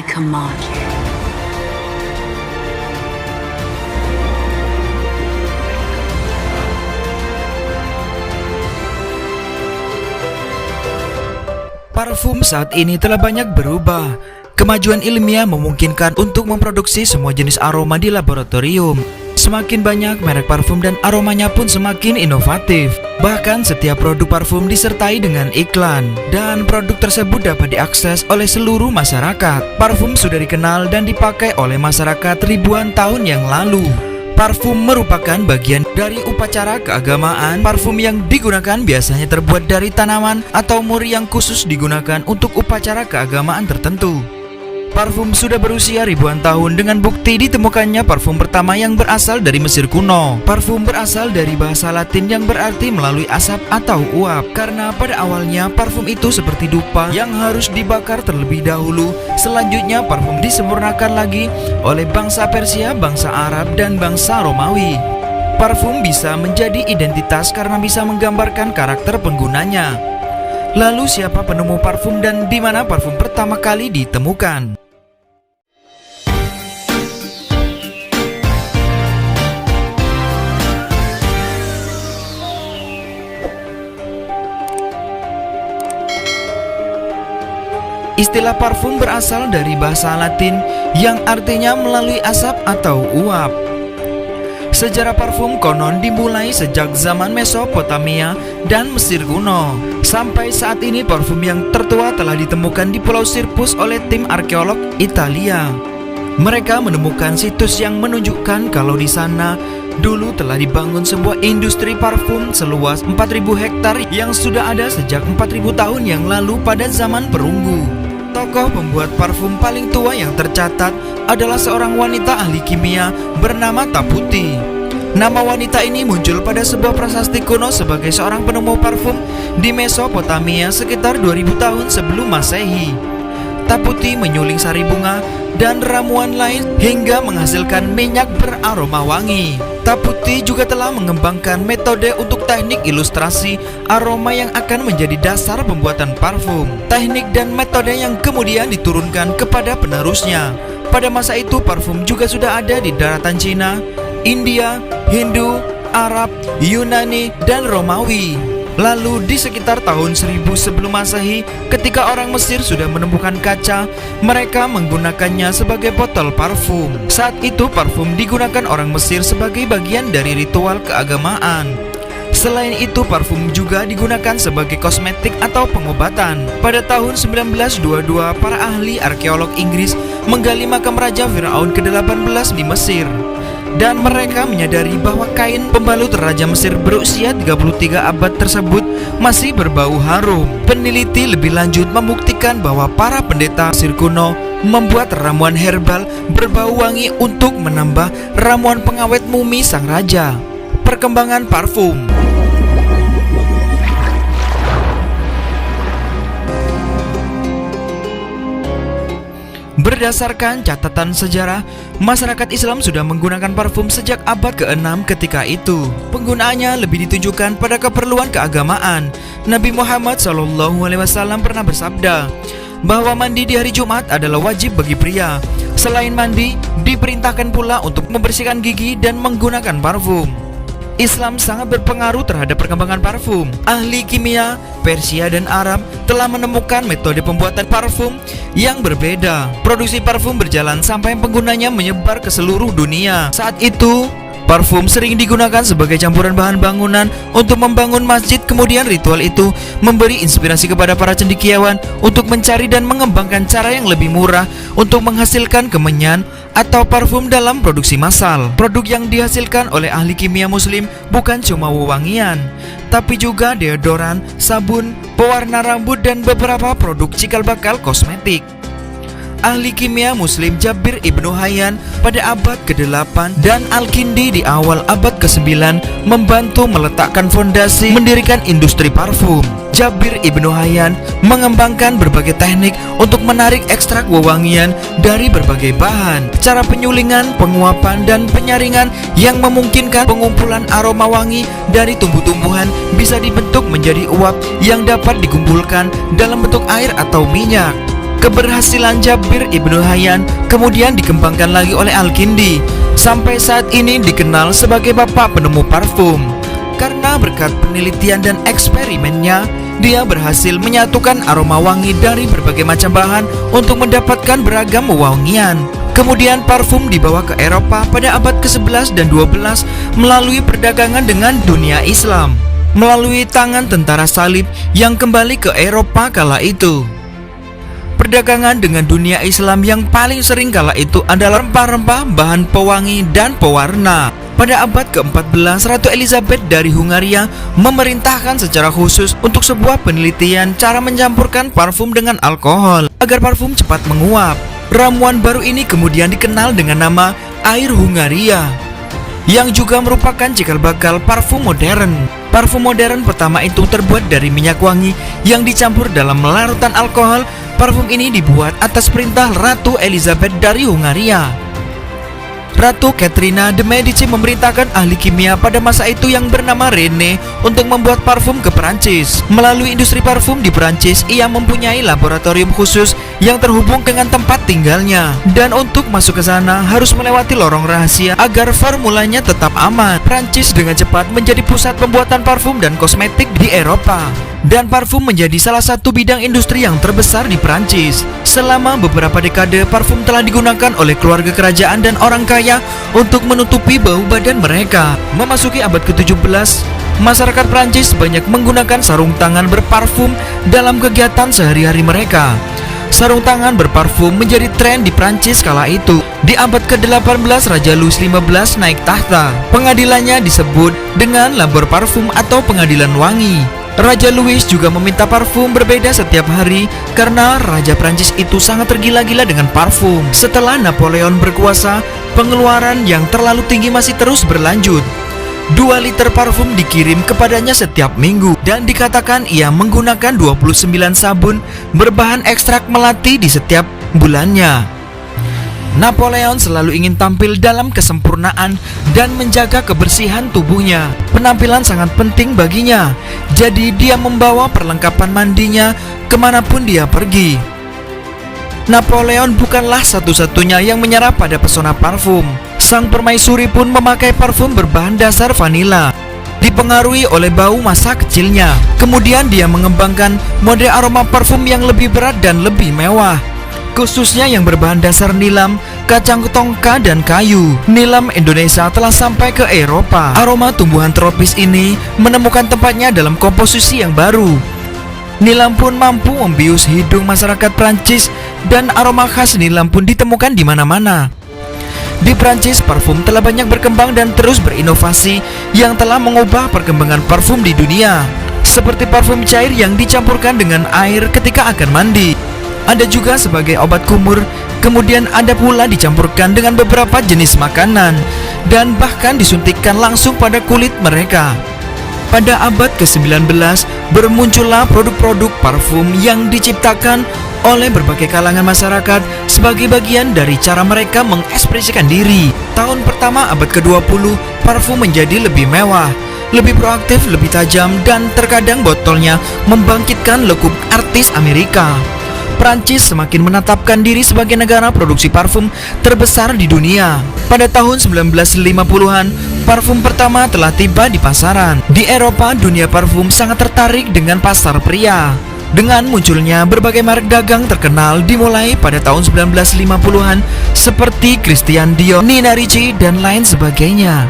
I command you. Parfum saat ini telah banyak berubah. Kemajuan ilmiah memungkinkan untuk memproduksi semua jenis aroma di laboratorium. Semakin banyak merek parfum dan aromanya pun semakin inovatif. Bahkan setiap produk parfum disertai dengan iklan, dan produk tersebut dapat diakses oleh seluruh masyarakat. Parfum sudah dikenal dan dipakai oleh masyarakat ribuan tahun yang lalu. Parfum merupakan bagian dari upacara keagamaan. Parfum yang digunakan biasanya terbuat dari tanaman atau muri yang khusus digunakan untuk upacara keagamaan tertentu. Parfum sudah berusia ribuan tahun dengan bukti ditemukannya parfum pertama yang berasal dari Mesir kuno. Parfum berasal dari bahasa Latin yang berarti melalui asap atau uap. Karena pada awalnya parfum itu seperti dupa yang harus dibakar terlebih dahulu. Selanjutnya parfum disempurnakan lagi oleh bangsa Persia, bangsa Arab, dan bangsa Romawi. Parfum bisa menjadi identitas karena bisa menggambarkan karakter penggunanya. Lalu siapa penemu parfum dan di mana parfum pertama kali ditemukan? Istilah parfum berasal dari bahasa Latin yang artinya melalui asap atau uap. Sejarah parfum konon dimulai sejak zaman Mesopotamia dan Mesir kuno. Sampai saat ini parfum yang tertua telah ditemukan di Pulau Sirpus oleh tim arkeolog Italia. Mereka menemukan situs yang menunjukkan kalau di sana dulu telah dibangun sebuah industri parfum seluas 4.000 hektar yang sudah ada sejak 4.000 tahun yang lalu pada zaman perunggu. Tokoh pembuat parfum paling tua yang tercatat adalah seorang wanita ahli kimia bernama Taputi. Nama wanita ini muncul pada sebuah prasasti kuno sebagai seorang penemu parfum di Mesopotamia sekitar 2000 tahun sebelum Masehi. Taputi menyuling sari bunga dan ramuan lain hingga menghasilkan minyak beraroma wangi. Taputi juga telah mengembangkan metode untuk teknik ilustrasi aroma yang akan menjadi dasar pembuatan parfum. Teknik dan metode yang kemudian diturunkan kepada penerusnya. Pada masa itu parfum juga sudah ada di daratan Cina, India, Hindu, Arab, Yunani, dan Romawi. Lalu di sekitar tahun 1000 sebelum Masehi, ketika orang Mesir sudah menemukan kaca, mereka menggunakannya sebagai botol parfum. Saat itu parfum digunakan orang Mesir sebagai bagian dari ritual keagamaan. Selain itu parfum juga digunakan sebagai kosmetik atau pengobatan. Pada tahun 1922, para ahli arkeolog Inggris menggali makam Raja Firaun ke-18 di Mesir. Dan mereka menyadari bahwa kain pembalut Raja Mesir berusia 33 abad tersebut masih berbau harum. Peneliti lebih lanjut membuktikan bahwa para pendeta Mesir kuno membuat ramuan herbal berbau wangi untuk menambah ramuan pengawet mumi sang raja. Perkembangan parfum. Berdasarkan catatan sejarah, masyarakat Islam sudah menggunakan parfum sejak abad ke-6 ketika itu. Penggunaannya lebih ditujukan pada keperluan keagamaan. Nabi Muhammad SAW pernah bersabda bahwa mandi di hari Jumat adalah wajib bagi pria. Selain mandi, diperintahkan pula untuk membersihkan gigi dan menggunakan parfum. Islam sangat berpengaruh terhadap perkembangan parfum. Ahli kimia Persia dan Arab telah menemukan metode pembuatan parfum yang berbeda. Produksi parfum berjalan sampai penggunanya menyebar ke seluruh dunia. Saat itu, parfum sering digunakan sebagai campuran bahan bangunan untuk membangun masjid. Kemudian ritual itu memberi inspirasi kepada para cendekiawan untuk mencari dan mengembangkan cara yang lebih murah untuk menghasilkan kemenyan atau parfum dalam produksi massal. Produk yang dihasilkan oleh ahli kimia muslim bukan cuma wewangian, tapi juga deodoran, sabun, pewarna rambut, dan beberapa produk cikal bakal kosmetik. Ahli kimia muslim Jabir Ibnu Hayyan pada abad ke-8 dan Al-Kindi di awal abad ke-9 membantu meletakkan fondasi mendirikan industri parfum. Jabir Ibnu Hayyan mengembangkan berbagai teknik untuk menarik ekstrak wewangian dari berbagai bahan. Cara penyulingan, penguapan, dan penyaringan yang memungkinkan pengumpulan aroma wangi dari tumbuh-tumbuhan bisa dibentuk menjadi uap yang dapat dikumpulkan dalam bentuk air atau minyak. Keberhasilan Jabir Ibnu Hayyan kemudian dikembangkan lagi oleh Al-Kindi. Sampai saat ini dikenal sebagai bapak penemu parfum. Karena berkat penelitian dan eksperimennya, dia berhasil menyatukan aroma wangi dari berbagai macam bahan untuk mendapatkan beragam wewangian. Kemudian parfum dibawa ke Eropa pada abad ke-11 dan 12 melalui perdagangan dengan dunia Islam, melalui tangan tentara salib yang kembali ke Eropa kala itu. Perdagangan dengan dunia Islam yang paling sering kala itu adalah rempah-rempah, bahan pewangi, dan pewarna. Pada abad ke-14, Ratu Elizabeth dari Hungaria memerintahkan secara khusus untuk sebuah penelitian cara mencampurkan parfum dengan alkohol agar parfum cepat menguap. Ramuan baru ini kemudian dikenal dengan nama air Hungaria, yang juga merupakan cikal bakal parfum modern. Parfum modern pertama itu terbuat dari minyak wangi yang dicampur dalam larutan alkohol. Parfum ini dibuat atas perintah Ratu Elizabeth dari Hungaria. Ratu Katrina de Medici memerintahkan ahli kimia pada masa itu yang bernama Rene untuk membuat parfum ke Perancis. Melalui industri parfum di Perancis, ia mempunyai laboratorium khusus yang terhubung dengan tempat tinggalnya. Dan untuk masuk ke sana harus melewati lorong rahasia agar formulanya tetap aman. Perancis dengan cepat menjadi pusat pembuatan parfum dan kosmetik di Eropa. Dan parfum menjadi salah satu bidang industri yang terbesar di Perancis. Selama beberapa dekade, parfum telah digunakan oleh keluarga kerajaan dan orang kaya untuk menutupi bau badan mereka. Memasuki abad ke-17, masyarakat Perancis banyak menggunakan sarung tangan berparfum dalam kegiatan sehari-hari mereka. Sarung tangan berparfum menjadi tren di Prancis kala itu. Di abad ke-18, Raja Louis XV naik tahta. Pengadilannya disebut dengan labor parfum atau pengadilan wangi. Raja Louis juga meminta parfum berbeda setiap hari karena Raja Prancis itu sangat tergila-gila dengan parfum. Setelah Napoleon berkuasa, pengeluaran yang terlalu tinggi masih terus berlanjut. 2 liter parfum dikirim kepadanya setiap minggu dan dikatakan ia menggunakan 29 sabun berbahan ekstrak melati di setiap bulannya. Napoleon selalu ingin tampil dalam kesempurnaan dan menjaga kebersihan tubuhnya. Penampilan sangat penting baginya, jadi dia membawa perlengkapan mandinya kemanapun dia pergi. Napoleon bukanlah satu-satunya yang menyerah pada pesona parfum. Sang permaisuri pun memakai parfum berbahan dasar vanila, dipengaruhi oleh bau masa kecilnya. Kemudian dia mengembangkan mode aroma parfum yang lebih berat dan lebih mewah, khususnya yang berbahan dasar nilam, kacang tongka, dan kayu. Nilam Indonesia telah sampai ke Eropa. Aroma tumbuhan tropis ini menemukan tempatnya dalam komposisi yang baru. Nilam pun mampu membius hidung masyarakat Prancis dan aroma khas nilam pun ditemukan di mana-mana. Di Prancis, parfum telah banyak berkembang dan terus berinovasi yang telah mengubah perkembangan parfum di dunia. Seperti parfum cair yang dicampurkan dengan air ketika akan mandi. Ada juga sebagai obat kumur, kemudian ada pula dicampurkan dengan beberapa jenis makanan, dan bahkan disuntikkan langsung pada kulit mereka. Pada abad ke-19, bermuncullah produk-produk parfum yang diciptakan oleh berbagai kalangan masyarakat sebagai bagian dari cara mereka mengekspresikan diri. Tahun pertama abad ke-20, parfum menjadi lebih mewah, lebih proaktif, lebih tajam, dan terkadang botolnya membangkitkan lekuk artis Amerika. Prancis semakin menetapkan diri sebagai negara produksi parfum terbesar di dunia. Pada tahun 1950-an, parfum pertama telah tiba di pasaran. Di Eropa, dunia parfum sangat tertarik dengan pasar pria. Dengan munculnya berbagai merek dagang terkenal dimulai pada tahun 1950-an seperti Christian Dior, Nina Ricci, dan lain sebagainya.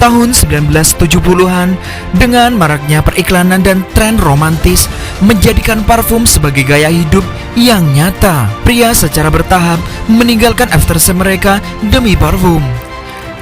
Tahun 1970-an, dengan maraknya periklanan dan tren romantis menjadikan parfum sebagai gaya hidup yang nyata. Pria secara bertahap meninggalkan aftershave mereka demi parfum,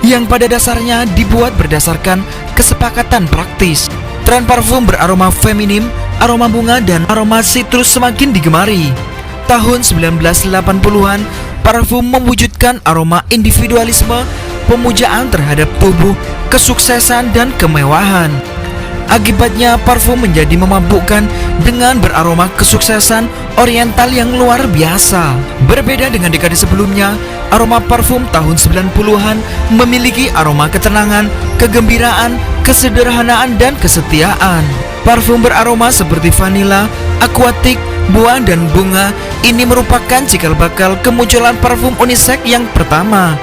yang pada dasarnya dibuat berdasarkan kesepakatan praktis. Tren parfum beraroma feminim, aroma bunga, dan aroma sitrus semakin digemari. Tahun 1980-an, parfum mewujudkan aroma individualisme, pemujaan terhadap tubuh, kesuksesan, dan kemewahan. Akibatnya parfum menjadi memabukkan dengan beraroma kesuksesan oriental yang luar biasa. Berbeda dengan dekade sebelumnya, aroma parfum tahun 90-an memiliki aroma ketenangan, kegembiraan, kesederhanaan, dan kesetiaan. Parfum beraroma seperti vanila, aquatic, buah dan bunga ini merupakan cikal bakal kemunculan parfum unisex yang pertama.